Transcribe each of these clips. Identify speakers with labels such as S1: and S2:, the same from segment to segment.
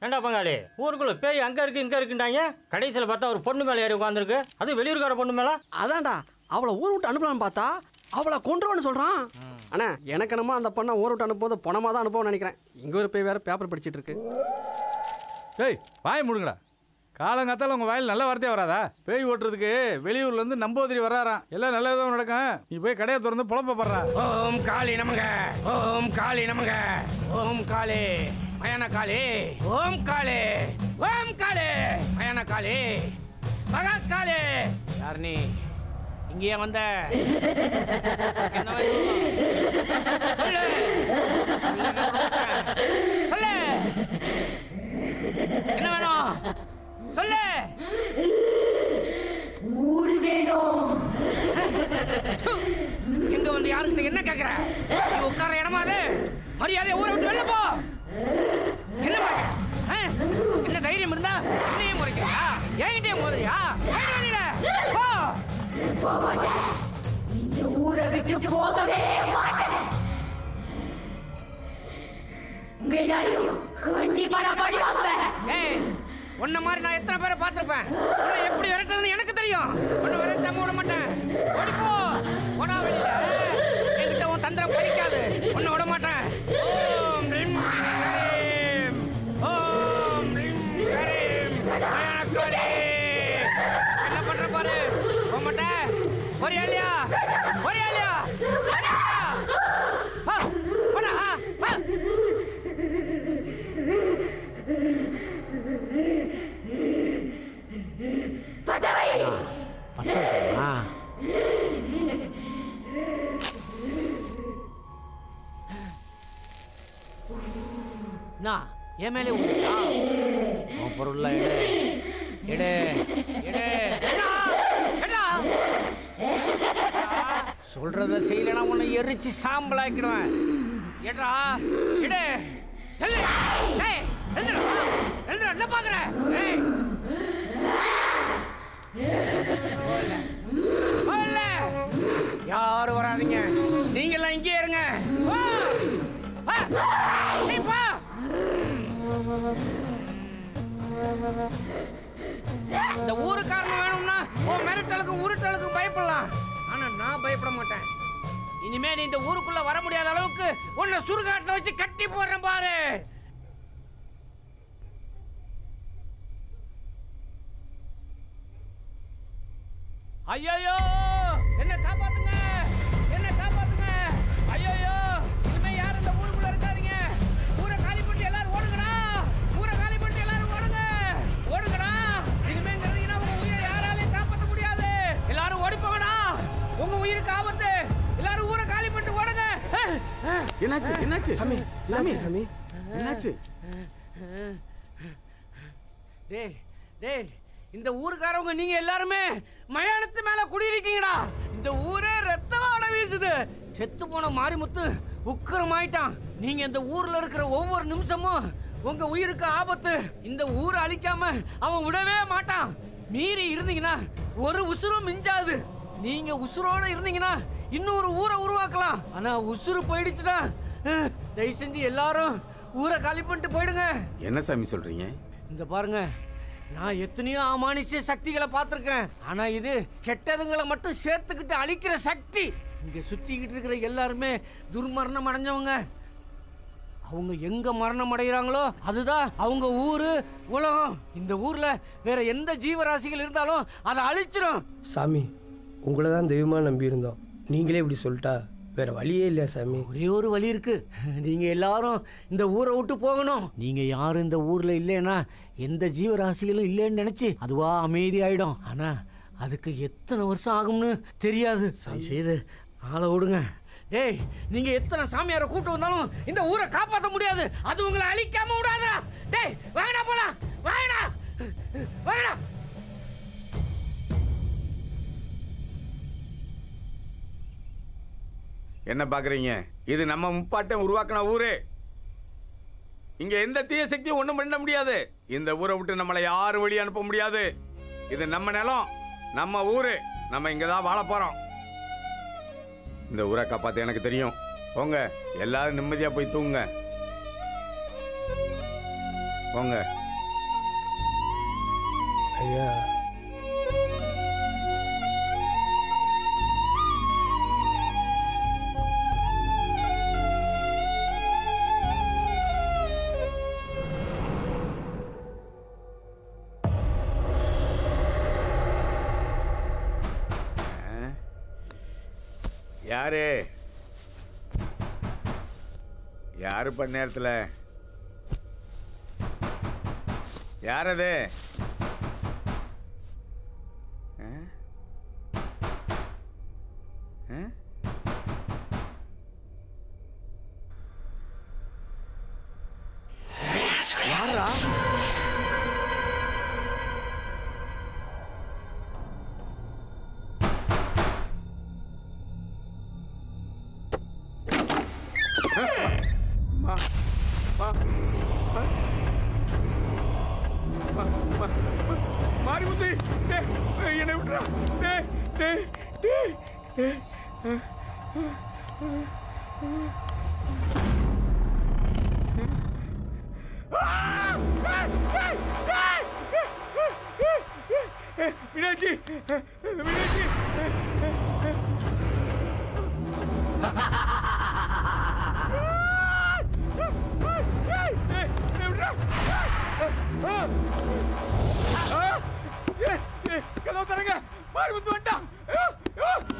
S1: ஏண்டா பங்காளி, ஊருக்குள்ள பேய் அங்க இருக்கு இங்க இருக்குண்டாங்க, கடைசியில் பார்த்தா ஒரு பொண்ணு மேலே ஏறி உட்காந்துருக்கு. அது வெளியூர்கார பொண்ணு மேல.
S2: அதான்டா அவளை ஊர் விட்டு அனுப்பலான்னு பார்த்தா அவளை கொண்டுருவான்னு சொல்றான். அண்ணா எனக்கு என்னமோ அந்த பொண்ணை ஊர் விட்டு அனுப்பும்போது பணமாக தான் அனுப்பணும்னு நினைக்கிறேன். இங்கே ஒரு பேய் வேற பேப்பர் படிச்சுட்டு இருக்கு.
S3: ஏய் வாய் முடுங்கடா. காலங்காத்தால உங்கள் வாயில் நல்ல வார்த்தையாக வராதா? பேய் ஓட்டுறதுக்கு வெளியூர்லேருந்து நம்பூதிரி வராராம். எல்லாம் நல்லதாக நடக்கும். நீ போய் கடையை திறந்து புலம்ப படுறா.
S4: ஓம் காளி நமங்க, ஓம் காளி நமங்க, ஓம் காளி மயான காளி, ஓம் காளி, ஓம் காளி மயான காளி, மகா காளி. யார் நீ? இங்கேயே வந்த? சொல்லு சொல்லு, என்ன வேணும் சொல்லு.
S5: ஊர் வேணும்.
S4: எங்க வந்து யாருக்கிட்ட என்ன கேக்குற? நீ உட்கார இடமா அது? மரியாதை ஊரை விட்டு வெளில போ. என்ன முறைக்க? என்ன தைரியம் இருந்தா என்னையும் முறைக்கிறியா? என்கிட்டயே மோதுறியா? வெளியில போ.
S5: இந்த ஊரை விட்டு போகவே மாட்டேன். உங்க எல்லாரையும் கண்டிப்பா நான் பழி வாங்குவேன்.
S4: உன்ன மாதிரி நான் எத்தனை பேரை பார்த்திருப்பேன். உன்னை எப்படி விரட்டுறதுன்னு எனக்கு தெரியும். உன்னை விரட்டாம விட மாட்டேன். ஓடிப்போ, ஓடா வெளியில. என்கிட்ட உன் தந்திரம் பழிக்காது. உன்னை விட மாட்டேன். ஓம் ரீம் கரீம், ஓம் ரீம் கரீம் மயானக்காளி. என்ன பண்ற பாரு. போக மாட்டேன். ஒரே இல்லையா? ஒரே இல்லையா? போடா. என் மேலே உன் பொருள் எடு. சொல்றத செய்யலன்னா உன்னை எரிச்சு சாம்பல் ஆக்கிடுவேன். ஏடா எடு. என்ன பாக்குற? யாரும் வராதீங்க. நீங்க எல்லாம் இங்கே இருங்க. இந்த ஊருக்காரன் வேணும்னா உன் மிரட்டலுக்கும் உருட்டலுக்கும் பயப்படலாம். ஆனா நான் பயப்பட மாட்டேன். இனிமே நீ இந்த ஊருக்குள்ள வர முடியாத அளவுக்கு உன்னை சுடுகாட்டில் வச்சு கட்டி போடுறேன் பாரு. ஐயோ என்ன காப்பாத்துங்க, என்ன காப்பாத்துங்க. ஐயோ இனிமே யாரும் இந்த ஊருக்குள்ள இருக்காதீங்க. ஊரை காலி பண்ணிட்டு எல்லாரும் ஓடுங்கடா. ஊரை காலி பண்ணிட்டு எல்லாரும் ஓடுங்கடா. இனிமே இருந்தீங்கன்னா உங்க உயிரை யாராலையும் காப்பாற்ற முடியாது. எல்லாரும் ஓடி போங்கடா. உங்க உயிருக்கு ஆபத்து. எல்லாரும் ஊரை காலி பண்ணிட்டு ஓடுங்க.
S6: என்னாச்சு? என்னாச்சு சாமி? சாமி சாமி என்னாச்சு?
S4: டேய் டேய், இந்த ஊருக்காரவங்க நீங்க எல்லாருமே மயானத்து மேல குடியிருக்கீங்கடா. இந்த ஊரே ரத்த வாடை வீசுது. செத்து போன மாரிமுத்து உக்கிரமாயிட்டான். நீங்க இந்த ஊர்ல இருக்கிற ஒவ்வொரு நிமிஷமும் உங்க உயிருக்கு ஆபத்து. இந்த ஊரை அழிக்காம அவன் விடவே மாட்டான். மீறி இருந்தீங்கன்னா ஒரு உசுரும் மிஞ்சாது. நீங்க உசுரோட இருந்தீங்கன்னா இன்னொரு ஊரை உருவாக்கலாம். ஆனா உசுறு போயிடுச்சுன்னா தயவு செஞ்சு எல்லாரும் ஊரை காலி பண்ணிட்டு போயிடுங்க.
S6: என்ன சாமி சொல்றீங்க?
S4: இந்த பாருங்க, நான் எத்தனையோ அமானுஷ்ய சக்திகளை பார்த்துருக்கேன். ஆனா இது கெட்டதுங்களை மட்டும் சேர்த்துக்கிட்டு அழிக்கிற சக்தி. இங்க சுத்திக்கிட்டு இருக்கிற எல்லாருமே துர்மரணம் அடைஞ்சவங்க. அவங்க எங்க மரணம் அடைகிறாங்களோ அதுதான் அவங்க ஊரு, உலகம். இந்த ஊர்ல வேற எந்த ஜீவராசிகள் இருந்தாலும் அதை அழிச்சிடும்.
S7: சாமி, உங்களை தான் தெய்வமாக நம்பியிருந்தோம். நீங்களே இப்படி சொல்லிட்டா வேற வழியே இல்லையா சாமி?
S4: ஒரே ஒரு வழி இருக்கு. நீங்க எல்லாரும் இந்த ஊரை விட்டு போகணும். நீங்க யாரும் இந்த ஊர்ல இல்லைன்னா எந்த ஜீவராசிகளும் இல்லைன்னு நினைச்சு அதுவா அமைதி ஆயிடும். ஆனா அதுக்கு எத்தனை வருஷம் ஆகும்னு தெரியாது. செய்து ஆளை விடுங்க. ஏய், நீங்க எத்தனை சாமியாரை கூப்பிட்டு வந்தாலும் இந்த ஊரை காப்பாற்ற முடியாது. அது உங்களை அழிக்காம விடாதடா. டேய் வாங்கடா, போலாம் வாங்கடா, வாங்கடா.
S6: என்ன பாக்குறீங்க? இது நம்ம முப்பாட்டம் உருவாக்கின ஊரு. இங்க எந்த தீய சக்தியும் ஒண்ணும் பண்ண முடியாது. இந்த ஊரை விட்டு நம்மளை யாரும் வெளியே அனுப்ப முடியாது. இது நம்ம நிலம், நம்ம ஊரு. நம்ம இங்கதான் வாழ போறோம். இந்த ஊரை காப்பாத்த எனக்கு தெரியும். போங்க, எல்லாரும் நிம்மதியா போய் தூங்குங்க. போங்க.
S7: ஐயா
S6: யாரு யாரு பண்ண நேரத்தில் யார் அது?
S2: யாரா?
S6: மாரிமுத்து, என்னை விட்டுறா. மீனாட்சி, மீனாட்சி, கதவு தரங்க. மாரிமுத்து வந்துட்டான்.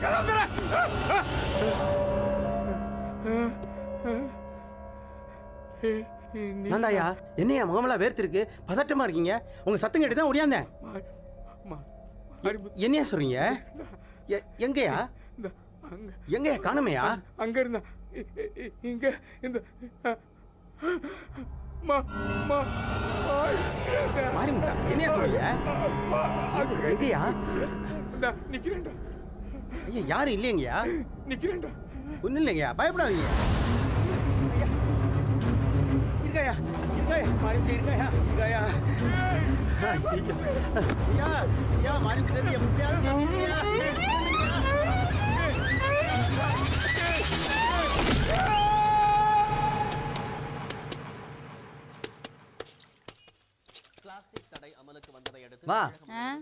S6: கதவு தர.
S8: நந்தாயா, என்னையா முகமெல்லாம் வேர்த்திருக்கு, பதட்டமா இருக்கீங்க? உங்க சத்தம் கேட்டு தான் ஓடியாந்தேன். என்னையா சொல்றீங்க? எங்கயா எங்கயா காணுமையா?
S6: அங்க இருந்தா இங்க இந்த
S8: மாரிமுத்தா, என்னையா சொல்றீங்க? எங்கயா?
S6: நிக்கிறேன்டா.
S8: ஐயா, யாரும் இல்லையங்கயா?
S6: நிக்கிறேன்டா.
S8: ஒன்றும் இல்லைங்கய்யா, பயப்படாதீங்க. இருக்காயா, இருக்காயா, மாரிமுத்து இருக்காயா, இருக்காயா? ஐயா, ஐயா, மாரிமுத்து எப்படியா?
S9: மா,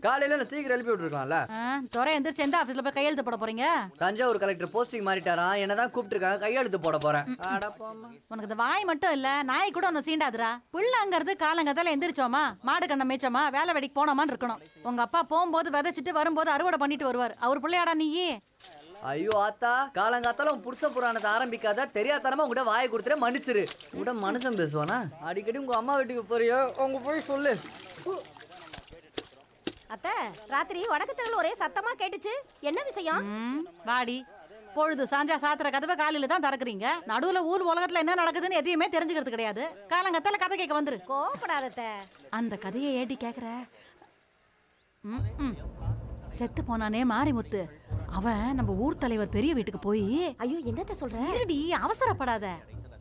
S9: காலையில நான் சீக்கிரம் எழுப்பி விட்டுருக்கலாம்ல.
S10: துறை எந்திரிச்சு எந்த ஆபீஸ்ல போய் கையெழுத்து போட போறீங்க?
S9: தஞ்சாவூர் கலெக்டர் போஸ்டிங் மாறிட்டாராம், என்னதான் கூப்பிட்டுருக்காங்க, கையெழுத்து போட போறேன்.
S10: உனக்கு இந்த வாய் மட்டும் இல்ல, நாய் கூட உன்னை சீண்டாதுரா. புள்ளங்கிறது காலங்கத்தால எந்திரிச்சோமா, மாடு கண்ணை மேய்ச்சோமா, வேலை வெடிக்கு போனோமான்னு இருக்கணும். உங்க அப்பா போகும்போது விதைச்சிட்டு வரும்போது அறுவடை பண்ணிட்டு வருவார். அவர் பிள்ளையாடா நீ?
S9: ஐயோ ஆத்தா, காலங்காத்தால உன் புருஷ புராணத்தை ஆரம்பிக்காத. தெரியாதனமா உங்ககிட்ட வாயை கொடுத்துட்டு மன்னிச்சிரு. உட மனுஷன் பேசுவானா? அடிக்கடி உங்க அம்மா வீட்டுக்கு போறியோ, உங்க போய் சொல்லு.
S11: அத்தை, ராத்திரி வடக்கு தெருல ஒரே சத்தமா கேட்டுச்சு, என்ன விஷயம்?
S10: வாடி, பொழுது சாஞ்சா சாத்திர கதவை காலையில தான் திறக்குறீங்க. நடுவுல ஊர் உலகத்துல என்ன நடக்குதுன்னு எதையுமே தெரிஞ்சுக்கிறது கிடையாது. காலங்கத்தால கதை கேட்க வந்துரு.
S11: கோபப்படாதத்த.
S10: அந்த கதையை ஏடி கேக்குற? செத்து போனானே மாரிமுத்து, அவன் நம்ம ஊர் தலைவர் பெரிய வீட்டுக்கு போய்,
S11: ஐயோ என்னத்த சொல்ற?
S10: இருடி, அவசரப்படாத.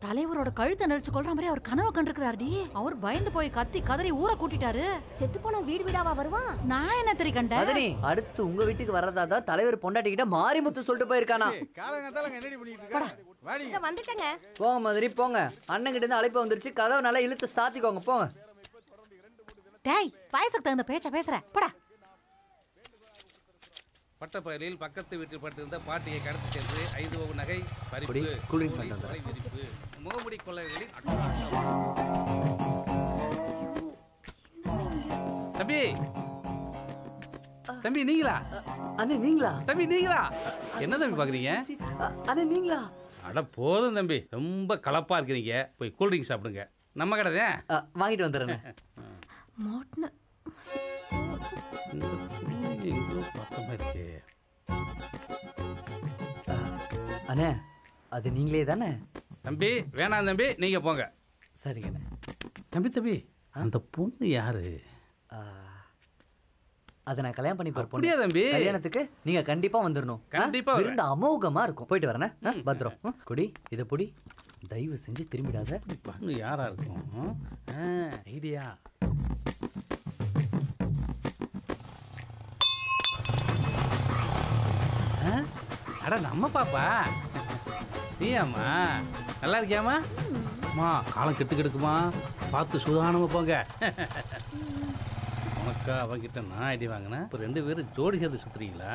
S10: தலைவரோட கழுத்தை நெரிச்சு கொள்ற மாதிரி அவர் கனவு கண்டிருக்கிறாருடி. அவர் பயந்து போய் கத்தி கதறி ஊரை கூட்டிட்டாரு.
S11: செத்து போன வீடு வீடாவா வருவான்?
S10: நான் என்ன தெரிய கண்டேன்.
S9: அடுத்து உங்க வீட்டுக்கு வர்றதா தலைவர் பொண்டாட்டிக்கிட்ட மாரிமுத்து சொல்லிட்டு போயிருக்கானா?
S11: வந்துட்டேங்க.
S9: போங்க மாதிரி போங்க. அண்ணன் கிட்ட இருந்து அழைப்பு வந்துருச்சு, கதவை நல்லா இழுத்து சாத்திக்கோங்க, போங்க.
S10: டேய், வயசுக்கு தகுந்த பேச்ச பேசுற, போடா.
S12: பட்டப்பகலில் பக்கத்து வீட்டில் பட்டிருந்த பாட்டியை கடத்தி சென்று 5 பவுன் நகை பறிப்பு, முகமுடி கொள்ளைகளில் தம்பி, தம்பி நீங்களா?
S9: அண்ணே நீங்களா?
S12: தம்பி நீங்களா? என்ன தம்பி பாக்குறீங்க?
S9: அண்ணே நீங்களா?
S12: அட போதும் தம்பி, ரொம்ப கலப்பா இருக்கிறீங்க. போய் கூல்ட்ரிங்க் சாப்பிடுங்க, நம்ம கடை தான்.
S9: வாங்கிட்டு வந்துடுறேன். அண்ணே, அது நீங்களே தானே?
S12: தம்பி வேணாம் தம்பி, நீங்க போங்க.
S9: சரிங்கண்ணே.
S12: தம்பி அந்த பொண்ணு யாரு?
S9: அதை நான் கல்யாணம் பண்ணி
S12: அப்படியே தம்பி.
S9: கல்யாணத்துக்கு நீங்க கண்டிப்பா வந்துடணும்.
S12: கண்டிப்பா
S9: விருந்து அமோகமா இருக்கும். போயிட்டு வரேன். பத்திரம். குடி, இதை புடி. தயவு செஞ்சு திரும்பிடாத.
S12: பொண்ணு யாரா இருக்கும்? ஐடியா. அட நம்ம பாப்பா நீயாம்மா, நல்லா இருக்கியாம்மா? அம்மா காலம் கெட்டு கெடுக்குமா, பார்த்து சுதானமா போங்க. உனக்கா அவங்கிட்ட நான் அடி வாங்கினேன். இப்போ 2 பேரும் ஜோடி சேர்ந்து சுற்றுறீங்களா?